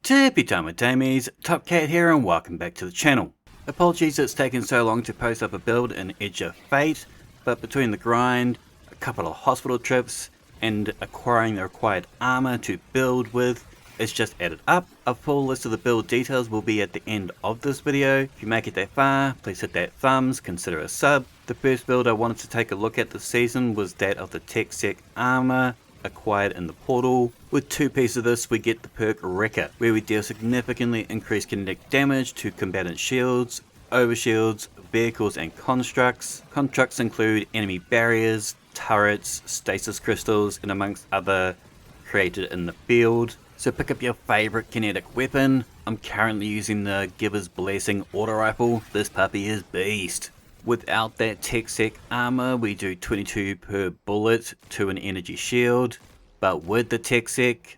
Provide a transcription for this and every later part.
Tippy time with Tamies, Top Cat here and welcome back to the channel. Apologies it's taken so long to post up a build in Edge of Fate, but between the grind, a couple of hospital trips, and acquiring the required armor to build with, it's just added up. A full list of the build details will be at the end of this video. If you make it that far, please hit that thumbs, consider a sub. The first build I wanted to take a look at this season was that of the Tech armor acquired in the portal. With two pieces of this we get the perk Wrecker, where we deal significantly increased kinetic damage to combatant shields, overshields, vehicles and constructs. Constructs include enemy barriers, turrets, stasis crystals and amongst other created in the field. So pick up your favourite kinetic weapon. I'm currently using the Giver's Blessing auto rifle. This puppy is beast. Without that Tech armor, we do 22 per bullet to an energy shield, but with the Tech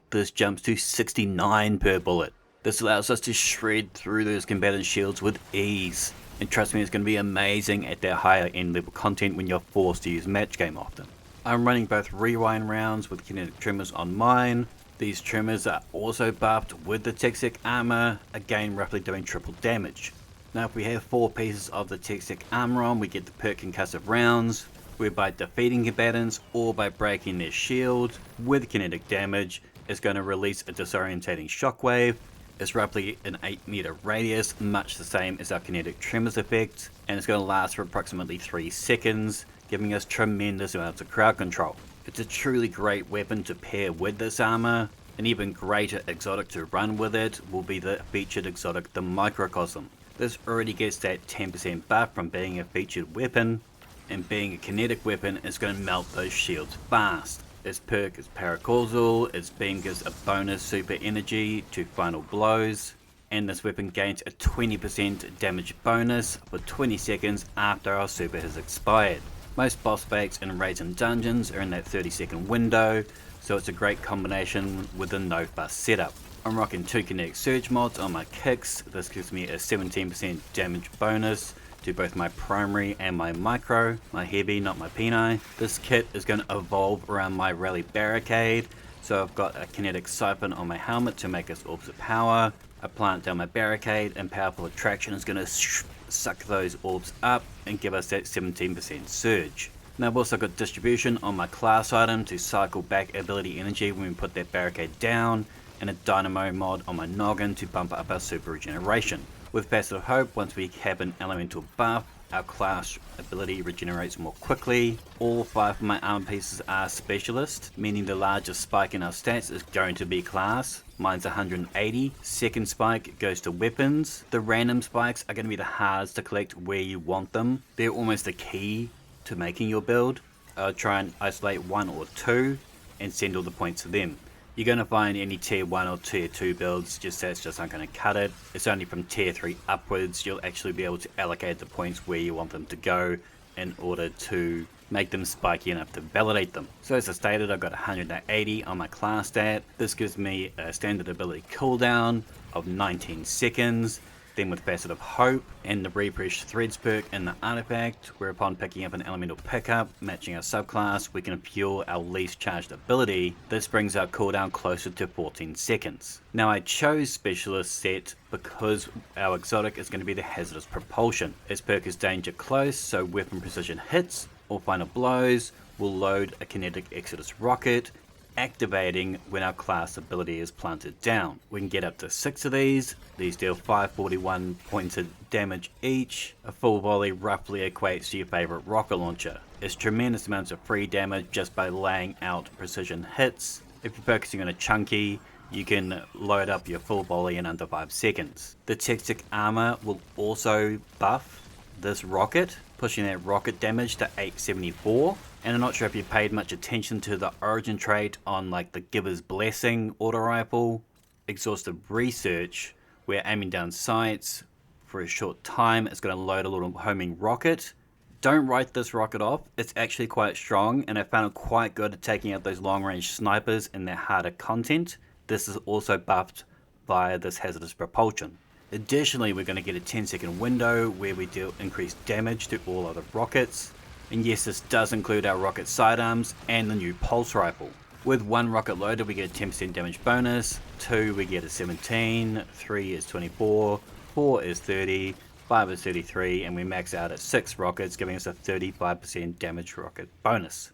this jumps to 69 per bullet. This allows us to shred through those combatant shields with ease, and trust me, it's going to be amazing at that higher end level content when you're forced to use match game often. I'm running both rewind rounds with kinetic trimmers on mine. These trimmers are also buffed with the Tech armor, again roughly doing triple damage. Now if we have 4 pieces of the Tech armor on, we get the perk Concussive Rounds, where by defeating combatants or by breaking their shield with kinetic damage, it's going to release a disorientating shockwave. It's roughly an 8 meter radius, much the same as our kinetic tremors effect, and it's going to last for approximately 3 seconds, giving us tremendous amounts of crowd control. It's a truly great weapon to pair with this armor. An even greater exotic to run with it will be the featured exotic, the Microcosm. This already gets that 10% buff from being a featured weapon, and being a kinetic weapon is going to melt those shields fast. Its perk is paracausal, its beam gives a bonus super energy to final blows, and this weapon gains a 20% damage bonus for 20 seconds after our super has expired. Most boss fights and raids and dungeons are in that 30-second window, so it's a great combination with a no fuss setup. I'm rocking 2 kinetic surge mods on my kicks. This gives me a 17% damage bonus to both my primary and my micro, my heavy, not my peni. This kit is going to evolve around my rally barricade, so I've got a kinetic siphon on my helmet to make us orbs of power. I plant down my barricade and powerful attraction is going to suck those orbs up and give us that 17% surge. Now I've also got distribution on my class item to cycle back ability energy when we put that barricade down, and a dynamo mod on my noggin to bump up our super regeneration. With Passive Hope, once we have an elemental buff, our class ability regenerates more quickly. All 5 of my armor pieces are specialist, meaning the largest spike in our stats is going to be class. Mine's 180. Second spike goes to weapons. The random spikes are going to be the hardest to collect where you want them. They're almost the key to making your build. I'll try and isolate 1 or 2 and send all the points to them. You're going to find any tier 1 or tier 2 builds, that's just not going to cut it. It's only from tier 3 upwards you'll actually be able to allocate the points where you want them to go in order to make them spiky enough to validate them. So as I stated, I've got 180 on my class stat. This gives me a standard ability cooldown of 19 seconds. Then with Facet of Hope and the Refresh Threads perk in the artifact, where upon picking up an elemental pickup matching our subclass, we can fuel our least charged ability. This brings our cooldown closer to 14 seconds. Now I chose Specialist set because our exotic is going to be the Hazardous Propulsion. Its perk is Danger Close, so weapon precision hits or final blows will load a kinetic Exodus rocket, activating when our class ability is planted down. We can get up to 6 of these. These deal 541 points of damage each. A full volley roughly equates to your favorite rocket launcher. It's tremendous amounts of free damage just by laying out precision hits. If you're focusing on a chunky, you can load up your full volley in under 5 seconds. The Tech armor will also buff this rocket, pushing that rocket damage to 874. And I'm not sure if you paid much attention to the origin trait on like the Giver's Blessing auto rifle. Exhaustive Research, where aiming down sights for a short time, it's going to load a little homing rocket. Don't write this rocket off, it's actually quite strong, and I found it quite good at taking out those long range snipers in their harder content. This is also buffed via this Hazardous Propulsion. Additionally, we're going to get a 10-second window where we deal increased damage to all other rockets. And yes, this does include our rocket sidearms and the new pulse rifle. With 1 rocket loaded we get a 10% damage bonus, 2 we get a 17, 3 is 24, 4 is 30, 5 is 33, and we max out at 6 rockets, giving us a 35% damage rocket bonus.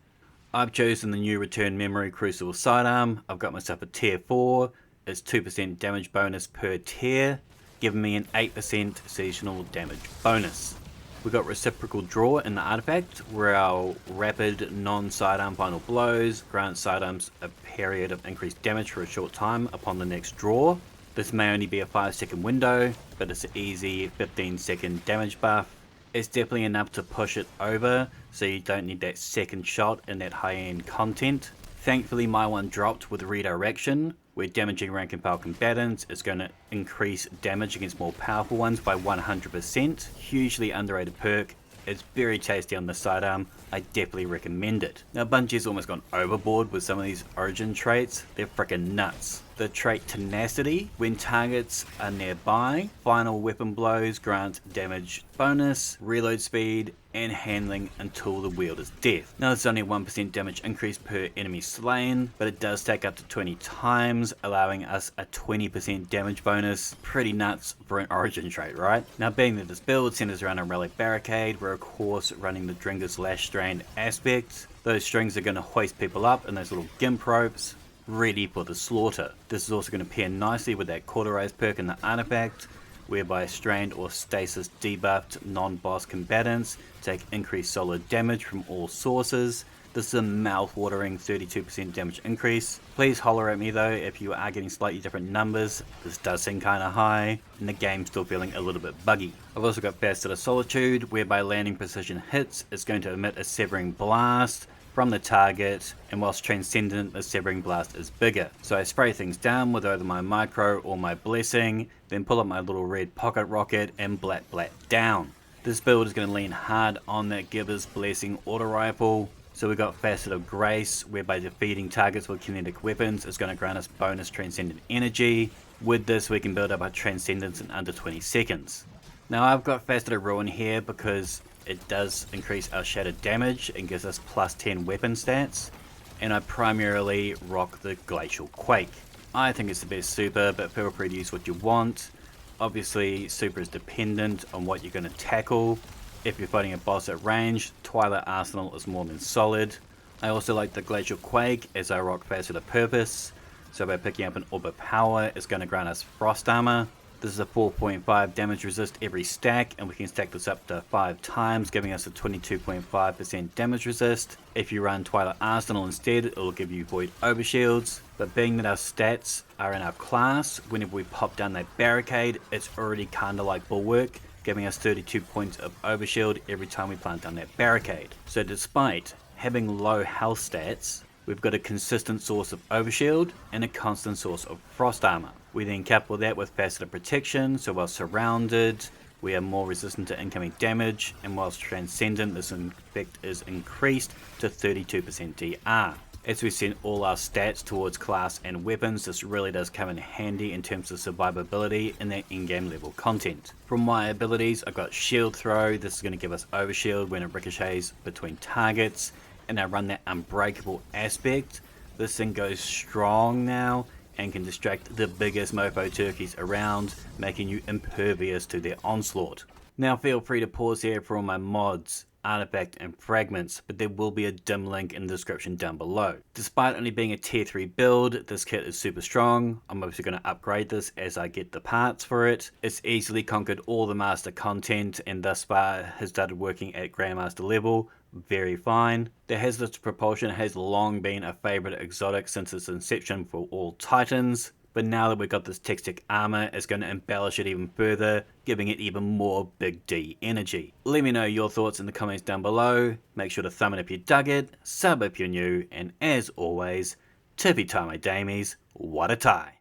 I've chosen the new return memory Crucible Sidearm. I've got myself a tier 4, it's 2% damage bonus per tier, giving me an 8% seasonal damage bonus. We got reciprocal draw in the artifact, where our rapid non-sidearm final blows grant sidearms a period of increased damage for a short time upon the next draw. This may only be a 5-second window, but it's an easy 15-second damage buff. It's definitely enough to push it over, so you don't need that second shot in that high-end content. Thankfully my one dropped with redirection, where damaging rank and file combatants is going to increase damage against more powerful ones by 100%. Hugely underrated perk. It's very tasty on the sidearm. I definitely recommend it. Now Bungie's almost gone overboard with some of these origin traits. They're freaking nuts. The trait Tenacity, when targets are nearby, final weapon blows grant damage bonus, reload speed, and handling until the wielder's death. Now it's only a 1% damage increase per enemy slain, but it does stack up to 20 times, allowing us a 20% damage bonus. Pretty nuts for an origin trait, right? Now being that this build centers around a relic barricade, we're of course running the Drinker's Lash Strand aspect. Those strings are going to hoist people up in those little gimp ropes, ready for the slaughter. This is also going to pair nicely with that cauterize perk in the artifact, whereby strained or stasis debuffed non-boss combatants take increased solid damage from all sources. This is a mouth-watering 32% damage increase. Please holler at me though if you are getting slightly different numbers. This does seem kinda high, and the game's still feeling a little bit buggy. I've also got Facet of Solitude, whereby landing precision hits is going to emit a severing blast from the target, and whilst transcendent, the severing blast is bigger. So I spray things down with either my micro or my blessing, then pull up my little red pocket rocket and blat down. This build is going to lean hard on that Giver's Blessing auto rifle. So we got Facet of Grace, whereby defeating targets with kinetic weapons is going to grant us bonus transcendent energy. With this we can build up our transcendence in under 20 seconds. Now I've got Facet of Ruin here because it does increase our shattered damage and gives us plus 10 weapon stats, and I primarily rock the Glacial Quake. I think it's the best super, but feel free to use what you want. Obviously super is dependent on what you're going to tackle. If you're fighting a boss at range, Twilight Arsenal is more than solid. I also like the Glacial Quake as I rock Facet of Purpose, so by picking up an Orb of Power it's going to grant us Frost Armor. This is a 4.5 damage resist every stack, and we can stack this up to 5 times, giving us a 22.5% damage resist. If you run Twilight Arsenal instead, it will give you Void Overshields. But being that our stats are in our class, whenever we pop down that barricade, it's already kinda like Bulwark, giving us 32 points of Overshield every time we plant down that barricade. So despite having low health stats, we've got a consistent source of Overshield and a constant source of Frost Armor. We then couple that with Facet of Protection, so while surrounded, we are more resistant to incoming damage, and whilst transcendent, this effect is increased to 32% DR. As we send all our stats towards class and weapons, this really does come in handy in terms of survivability in that in-game level content. From my abilities, I've got Shield Throw. This is going to give us Overshield when it ricochets between targets, and I run that Unbreakable aspect. This thing goes strong now and can distract the biggest mofo turkeys around, making you impervious to their onslaught. Now feel free to pause here for all my mods, artifact and fragments, but there will be a dim link in the description down below. Despite only being a tier 3 build, this kit is super strong. I'm obviously going to upgrade this as I get the parts for it. It's easily conquered all the master content and thus far has started working at Grandmaster level. Very fine. The Hazardous Propulsion has long been a favourite exotic since its inception for all Titans, but now that we've got this Tech armor, it's going to embellish it even further, giving it even more Big D energy. Let me know your thoughts in the comments down below. Make sure to thumb it if you dug it, sub if you're new, and as always, tippy tie my damies, what a tie.